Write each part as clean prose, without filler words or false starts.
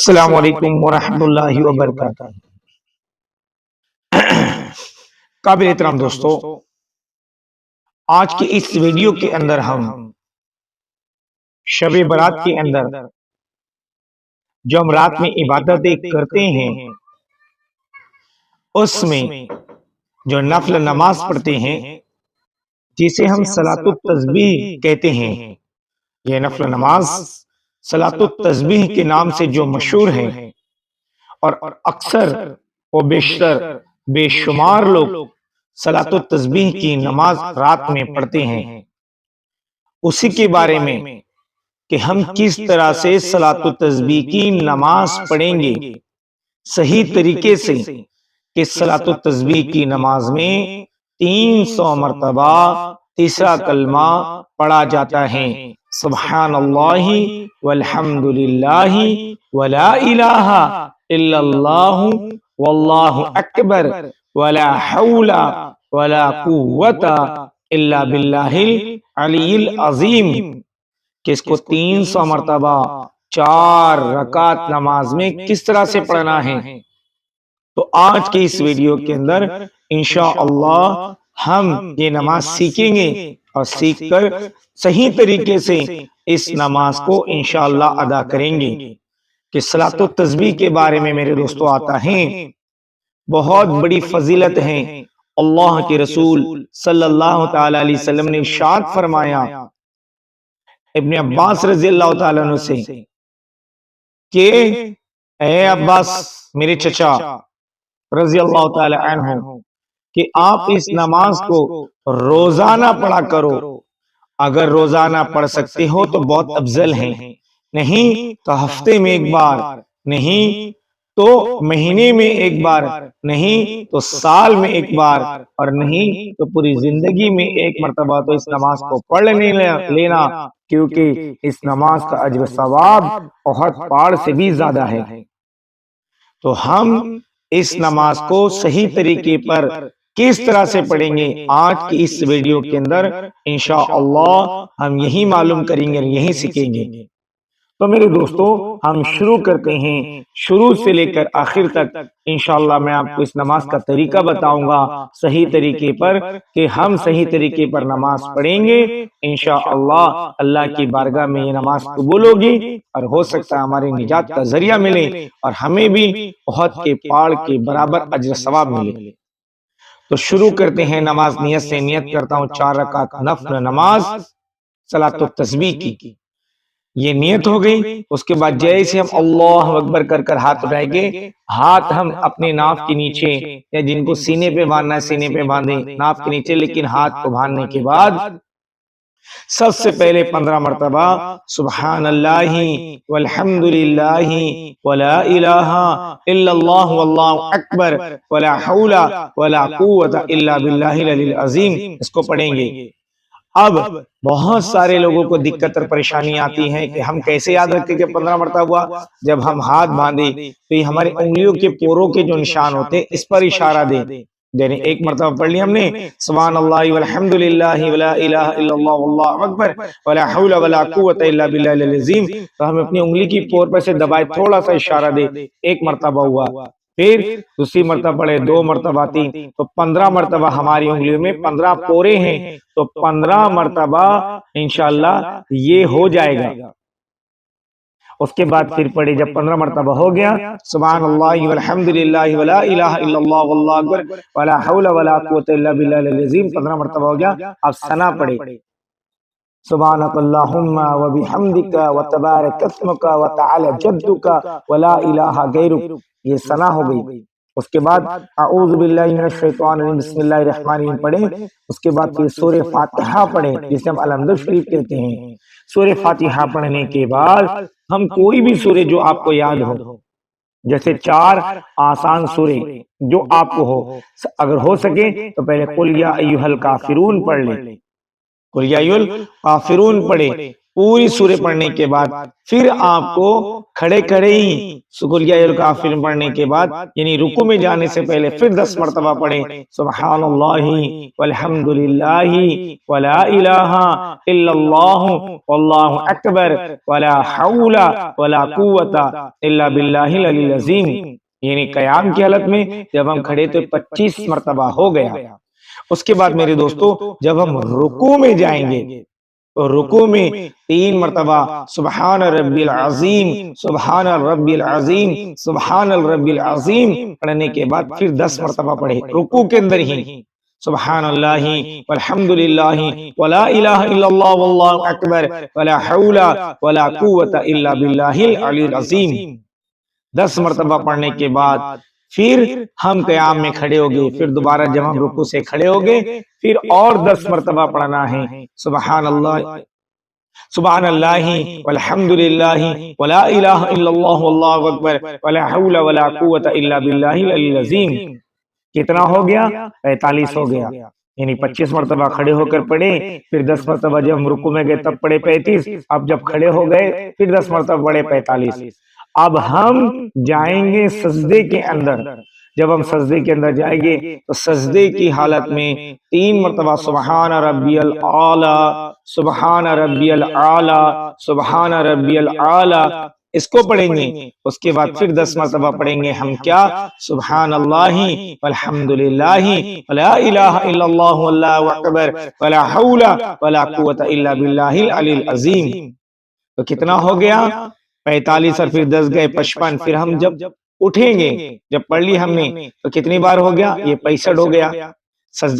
السلام علیکم ورحمۃ اللہ وبرکاتہ۔ قابل احترام دوستو، آج کے اس ویڈیو کے اندر ہم شب برات کے اندر جو ہم رات میں عبادتیں کرتے ہیں اس میں جو نفل نماز پڑھتے ہیں جسے ہم صلاۃ التسبیح کہتے ہیں، یہ نفل نماز صلاۃ التسبیح کے نام سے جو مشہور ہے اور اکثر و بیشتر بے شمار لوگ صلاۃ التسبیح کی نماز رات میں پڑھتے ہیں، اسی کے بارے میں کہ ہم کس طرح سے صلاۃ التسبیح کی نماز پڑھیں گے صحیح طریقے سے، کہ صلاۃ التسبیح کی نماز میں 300 مرتبہ تیسرا کلمہ پڑھا جاتا ہے، سبحان اللہ والحمد للہ ولا الہ الا اللہ واللہ اکبر ولا حول ولا قوت الا باللہ العلی العظیم، کہ اس کو 300 مرتبہ 4 رکعت نماز میں کس طرح سے پڑھنا ہے۔ تو آج کے اس ویڈیو کے اندر انشاءاللہ ہم یہ نماز سیکھیں گے اور سیکھ کر صحیح طریقے سے اس نماز کو انشاءاللہ ادا کریں گے۔ کہ صلاۃ التسبیح کے بارے میں میرے دوستو آتا ہے، بہت بڑی فضیلت ہے۔ اللہ کے رسول صلی اللہ تعالی علیہ وسلم نے ارشاد فرمایا ابن عباس رضی اللہ تعالیٰ عنہ سے کہ اے عباس میرے چچا رضی اللہ تعالی عنہ، کہ آپ اس نماز کو روزانہ پڑھا کرو، اگر روزانہ پڑھ سکتے ہو تو بہت افضل ہے، نہیں تو ہفتے میں ایک بار، نہیں تو مہینے میں ایک بار، نہیں تو سال میں ایک بار، اور نہیں تو پوری زندگی میں ایک مرتبہ تو اس نماز کو پڑھ لینا، کیونکہ اس نماز کا اجر و ثواب احد پہاڑ سے بھی زیادہ ہے۔ تو ہم اس نماز کو صحیح طریقے پر کس طرح سے پڑھیں گے آج کی اس ویڈیو کے اندر انشاءاللہ ہم یہی معلوم کریں گے، یہی سیکھیں گے۔ تو میرے دوستو ہم شروع کرتے ہیں، شروع سے لے کر آخر تک انشاءاللہ میں آپ کو اس نماز کا طریقہ بتاؤں گا صحیح طریقے پر، کہ ہم صحیح طریقے پر نماز پڑھیں گے انشاءاللہ اللہ کی بارگاہ میں یہ نماز قبول ہوگی، اور ہو سکتا ہے ہماری نجات کا ذریعہ ملے اور ہمیں بھی احد کے پہاڑ کے برابر اجر ثواب ملے۔ تو شروع کرتے ہیں نماز نیت سے۔ نیت کرتا ہوں 4 رکعت نفل نماز صلاۃ التسبیح کی، یہ نیت ہو گئی۔ اس کے بعد جیسے ہم اللہ اکبر کر ہاتھ اٹھائیں گے، ہاتھ ہم اپنے ناف کے نیچے، یا جن کو سینے پہ باندھنا ہے سینے پہ باندھیں ناف کے نیچے، لیکن ہاتھ کو باندھنے کے بعد سب سے پہلے 15 مرتبہ سبحان اللہ والحمد للہ ولا الہ الا اللہ واللہ اکبر ولا حول ولا قوت الا باللہ العلی العظیم اس کو پڑھیں گے۔ اب بہت سارے لوگوں کو دقت اور پریشانی آتی ہے کہ ہم کیسے یاد رکھتے کہ 15 مرتبہ ہوا؟ جب ہم ہاتھ باندھے تو یہ ہمارے انگلیوں کے پوروں کے جو نشان ہوتے ہیں اس پر اشارہ دے، یعنی ایک مرتبہ پڑھ لی ہم نے سبحان اللہ والحمد للہ ولا الہ الا اللہ واللہ اکبر ولا حول ولا قوت الا باللہ العلی العظیم، تو ہم اپنی انگلی کی پور پر سے دبائے تھوڑا سا اشارہ دے، ایک مرتبہ ہوا۔ پھر دوسری مرتبہ پڑھے 2 مرتبہ 3، تو 15 مرتبہ ہماری انگلیوں میں 15 پورے ہیں، تو 15 مرتبہ انشاءاللہ یہ ہو جائے گا۔ اس کے بعد پھر پڑھے جب 15 مرتبہ ہو گیا سبحان اللہ والحمد للہ ولا الہ الا اللہ واللہ اکبر ولا حول ولا قوت الا باللہ العلی العظیم، 15 مرتبہ ہو گیا۔ اب ثنا پڑھے سبحانک اللہم وبحمدک وتبارک اسمک وتعالی جدک ولا الہ غیرک، یہ ثنا ہو گئی۔ اس کے بعد اعوذ باللہ من الشیطان الرجیم بسم اللہ الرحمن الرحیم پڑھیں۔ اس کے بعد پھر سورہ فاتحہ پڑھیں جسے ہم الحمد شریف کہتے ہیں۔ سورہ فاتحہ پڑھنے کے بعد ہم کوئی بھی سورہ جو آپ کو یاد ہو، جیسے 4 آسان سورہ جو آپ کو ہو، اگر ہو سکے تو پہلے قل یا ایھا الکافرون پڑھ لیں، قل یا ایھا الکافرون پڑھے، پوری سورہ پڑھنے کے بعد پھر آپ کو کھڑے کھڑے ہی قل یا ایھا الکافرون پڑھنے کے بعد یعنی رکوع میں جانے سے پہلے پھر 10 مرتبہ پڑھیں سبحان اللہ والحمد للہ ولا الہ الا اللہ واللہ اکبر ولا حول ولا قوت الا باللہ العلی العظیم، یعنی قیام کی حالت میں جب ہم کھڑے تو 25 مرتبہ ہو گیا۔ اس کے بعد میرے دوستو جب ہم رکوع میں جائیں گے تو رکوع میں 3 مرتبہ سبحان ربی العظیم سبحان ربی العظیم سبحان ربی العظیم پڑھنے کے بعد پھر 10 مرتبہ پڑھے رکوع کے اندر ہی سبحان اللہ والحمد للہ ولا الہ الا اللہ واللہ اکبر ولا حول ولا قوت الا باللہ العلی العظیم۔ 10 مرتبہ پڑھنے کے بعد پھر ہم قیام میں کھڑے ہو گئے، پھر دوبارہ جب ہم رکوع سے کھڑے ہو گئے پھر اور 10 مرتبہ پڑھنا ہے سبحان اللہ والحمد للہ ولا الہ الا اللہ واللہ اکبر ولا حول ولا قوت الا باللہ العلی العظیم۔ کتنا ہو گیا؟ 45 ہو گیا، یعنی 25 مرتبہ کھڑے ہو کر پڑھے، پھر 10 مرتبہ جب ہم رکوع میں گئے تب پڑھے 35، اب جب کھڑے ہو گئے پھر 10 مرتبہ پڑھے 45۔ اب ہم جائیں گے سجدے کے اندر، جب ہم سجدے کے اندر جائیں گے تو سجدے کی حالت میں 3 مرتبہ سبحان ربی الاعلی سبحان ربی الاعلی سبحان ربی الاعلی اس کو پڑھیں گے۔ اس کے بعد پھر 10 مرتبہ پڑھیں گے ہم کیا؟ سبحان اللہ والحمد للہ ولا الہ الا اللہ واللہ اکبر ولا حول ولا قوت الا باللہ العلی العظیم۔ تو کتنا ہو گیا؟ 45 اور پھر 10 گئے 55۔ پھر ہم جب اٹھیں گے، جب پڑھ لی ہم نے تو کتنی بار ہو گیا؟ یہ 65 ہو گیا۔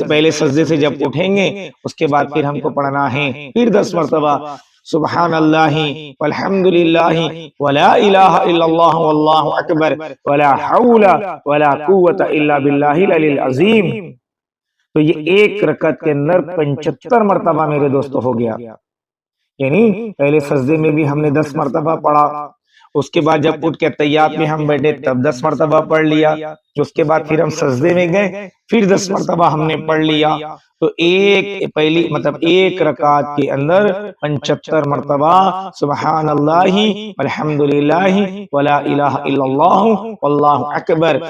پہلے سجدے سے جب اٹھیں گے اس کے بعد پھر ہم کو پڑھنا ہے پھر 10 مرتبہ سبحان اللہ والحمد للہ ولا الہ الا اللہ واللہ اکبر ولا حول ولا قوت الا باللہ العلی العظیم۔ تو یہ ایک رکعت کے اندر 75 مرتبہ میرے دوستو ہو گیا، یعنی پہلے سجدے میں بھی ہم نے 10 مرتبہ پڑھا، اس کے بعد جب اٹھ کے تحیات میں ہم بیٹھے تب 10 مرتبہ پڑھ لیا، اس کے بعد پھر ہم سجدے میں گئے پھر 10 مرتبہ ہم نے پڑھ لیا۔ تو ایک رکعت کے اندر 75 مرتبہ سبحان اللہ والحمد للہ ولا الہ الا اللہ واللہ اکبر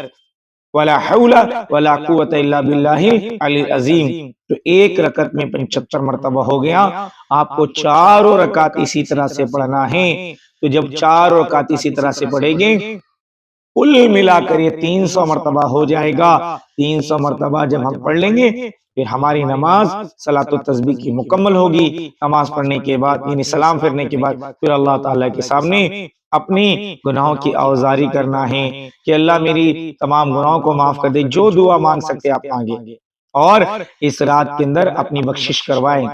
ولا حول ولا قوت الا باللہ العلی العظیم۔ تو ایک رکعت میں 75 مرتبہ ہو گیا۔ آپ کو چاروں رکعت اسی طرح سے پڑھنا ہے۔ تو جب 4 رکعت اسی طرح سے پڑھیں گے کل ملا کر یہ 300 مرتبہ ہو جائے گا۔ 300 مرتبہ جب ہم پڑھ لیں گے پھر ہماری نماز صلاۃ التسبیح کی مکمل ہوگی۔ نماز پڑھنے کے بعد یعنی سلام پھرنے کے بعد پھر اللہ تعالیٰ کے سامنے اپنی گناہوں کی آوزاری کرنا ہے کہ اللہ میری تمام گناہوں کو معاف کر دے، جو دعا مانگ سکتے آپ مانگیں، اور اس رات کے اندر اپنی بخشش کروائیں۔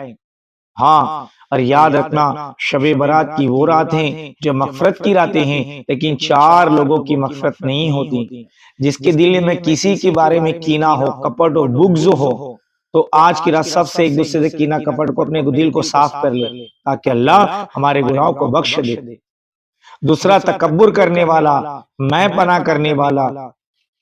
ہاں، اور یاد رکھنا شب برات کی وہ رات ہیں جو مغفرت کی راتیں ہیں، لیکن 4 لوگوں کی مغفرت نہیں ہوتی۔ جس کے دل میں کسی کے بارے میں کینہ ہو، کپٹ ہو، بغض ہو، تو آج کی رات سب سے ایک دوسرے سے کینہ کپٹ کو اپنے دل کو صاف کر لے تاکہ اللہ ہمارے گناہوں کو بخش دے۔ دوسرا تکبر کرنے والا، میں پناہ کرنے والا،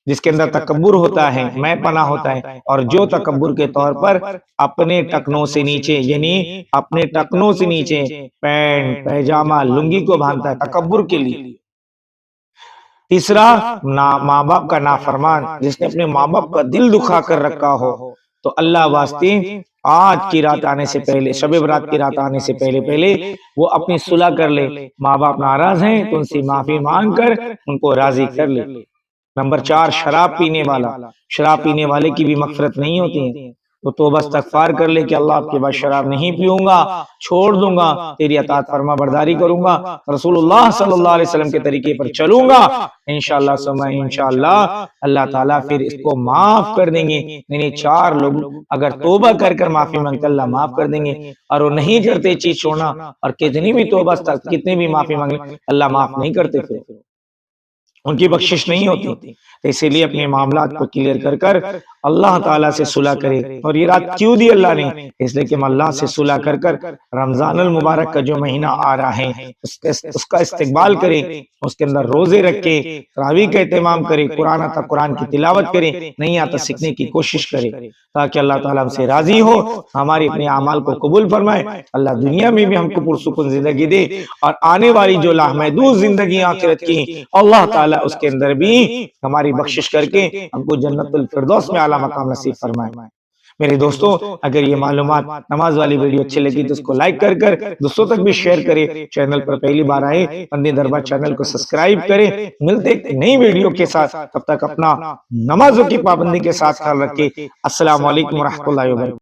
جس کے اندر تکبر ہوتا ہے، میں پناہ ہوتا ہے، اور جو تکبر کے طور پر اپنے ٹکنوں سے نیچے یعنی اپنے ٹکنوں سے نیچے پینٹ پیجامہ لنگی کو باندھتا ہے تکبر کے لیے۔ تیسرا ماں باپ کا نافرمان، جس نے اپنے ماں باپ کا دل دکھا کر رکھا ہو، تو اللہ واسطے آج کی رات آنے سے پہلے، شب برات کی رات آنے سے پہلے وہ اپنی صلح کر لے۔ ماں باپ ناراض ہیں تو ان سے معافی مانگ کر ان کو راضی کر لے۔ نمبر 4 شراب پینے والا، شراب پینے والے کی بھی مغفرت نہیں ہوتی ہے، تو توبہ استغفار کر لے کہ اللہ آپ کے بعد شراب نہیں پیوں گا، چھوڑ دوں گا، تیری اطاعت فرما برداری کروں گا، رسول اللہ صلی اللہ علیہ وسلم کے طریقے پر چلوں گا، انشاءاللہ سمع انشاءاللہ اللہ تعالیٰ پھر اس کو معاف کر دیں گے۔ یعنی 4 لوگ اگر توبہ کر معافی مانگتے اللہ معاف کر دیں گے، اور وہ نہیں کرتے چیز چھوڑنا، اور کتنی بھی توبہ کتنی بھی معافی مانگے اللہ معاف نہیں کرتے۔ پھر ان کی بخشش نہیں ہوتی. تو اسی لیے اپنے معاملات کو کلیئر کر کر اللہ تعالیٰ سے صلح کرے. اور یہ رات کیوں دی اللہ نے؟ اس لیے کہ ہم اللہ سے صلح کر کر رمضان المبارک کا جو مہینہ آ رہا ہے اس کا استقبال کرے، اس کے اندر روزے رکھے، تراویح کا اہتمام کرے، قرآن آتا قرآن کی تلاوت کرے، نہیں آتا سیکھنے کی کوشش کرے، تاکہ اللہ تعالیٰ ہم سے راضی ہو، ہماری اپنے اعمال کو قبول فرمائے. اللہ دنیا میں بھی ہم کو پرسکون زندگی دے، اور آنے والی جو لامحدود زندگی آخرت کی اللہ تعالیٰ اس کے اندر بھی ہماری بخشش کر کے ہم کو جنت الفردوس میں اعلیٰ مقام نصیب فرمائے. میرے دوستوں، اگر یہ معلومات نماز والی ویڈیو اچھی لگی تو اس کو لائک کر کر دوستوں تک بھی شیئر کرے. چینل پر پہلی بار آئے مدنی دربار چینل کو سبسکرائب کرے. ملتے ایک نئی ویڈیو کے ساتھ، تب تک اپنا نمازوں کی پابندی کے ساتھ خیال رکھے. السلام علیکم ورحمۃ اللہ وبرکاتہ.